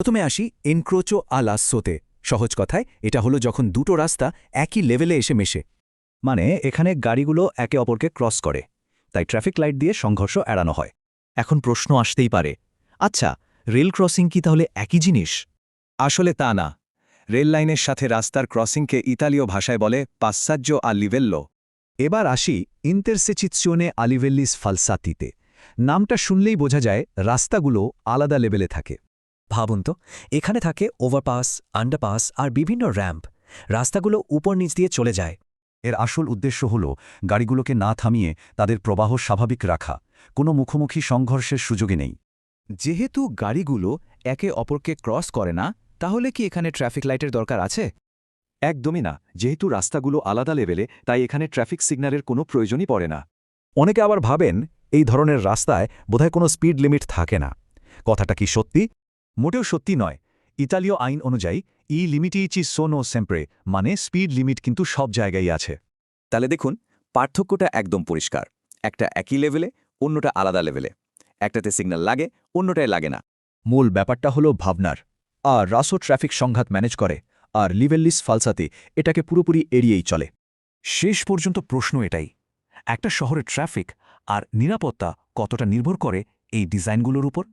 প্রথমে আসি এনক্রোচো আ লাসোতে। সহজ কথায় এটা হলো যখন দুটো রাস্তা একই লেভেলে এসে মেশে। মানে এখানে গাড়িগুলো একে অপরকে ক্রস করে, তাই ট্রাফিক লাইট দিয়ে সংঘর্ষ এড়ানো হয়। এখন প্রশ্ন আসতেই পারে, আচ্ছা, রেল ক্রসিং কি তাহলে একই জিনিস? আসলে তা না। রেল লাইনের সাথে রাস্তার ক্রসিংকে ইতালীয় ভাষায় বলে পাসাজ্জো আ লিভেল্লো। এবার আসি ইন্টারসেচিৎসিওনে আলিভেল্লিস ফালসাতিতে। নামটা শুনলেই বোঝা যায় রাস্তাগুলো আলাদা লেভেলে থাকে। ভাবুন তো, এখানে থাকে ওভারপাস, আন্ডারপাস আর বিভিন্ন র্যাম্প। রাস্তাগুলো উপর নিচ দিয়ে চলে যায়। এর আসল উদ্দেশ্য হল গাড়িগুলোকে না থামিয়ে তাদের প্রবাহ স্বাভাবিক রাখা, কোনো মুখোমুখি সংঘর্ষের সুযোগে নেই। যেহেতু গাড়িগুলো একে অপরকে ক্রস করে না, তাহলে কি এখানে ট্রাফিক লাইটের দরকার আছে? একদমই না। যেহেতু রাস্তাগুলো আলাদা লেভেলে, তাই এখানে ট্রাফিক সিগন্যালের কোনো প্রয়োজনই পড়ে না। অনেকে আবার ভাবেন এই ধরনের রাস্তায় বোধহয় কোনো স্পিড লিমিট থাকে না। কথাটা কি সত্যি? মোটেও সত্যি নয়। ইতালীয় আইন অনুযায়ী ই লিমিটিচি সোনো সেম্প্রে, মানে স্পিড লিমিট কিন্তু সব জায়গায় আছে। তাহলে দেখুন, পার্থক্যটা একদম পরিষ্কার। একটা একই লেভেলে, অন্যটা আলাদা লেভেলে। একটাতে সিগন্যাল লাগে, অন্যটায় লাগে না। মূল ব্যাপারটা হলো ভাবনার। আর রাসো ট্রাফিক সংঘাত ম্যানেজ করে, আর লিভেল্লিস ফালসাতে এটাকে পুরোপুরি এড়িয়েই চলে। শেষ পর্যন্ত প্রশ্ন এটাই, একটা শহরের ট্রাফিক আর নিরাপত্তা কতটা নির্ভর করে এই ডিজাইনগুলোর উপর?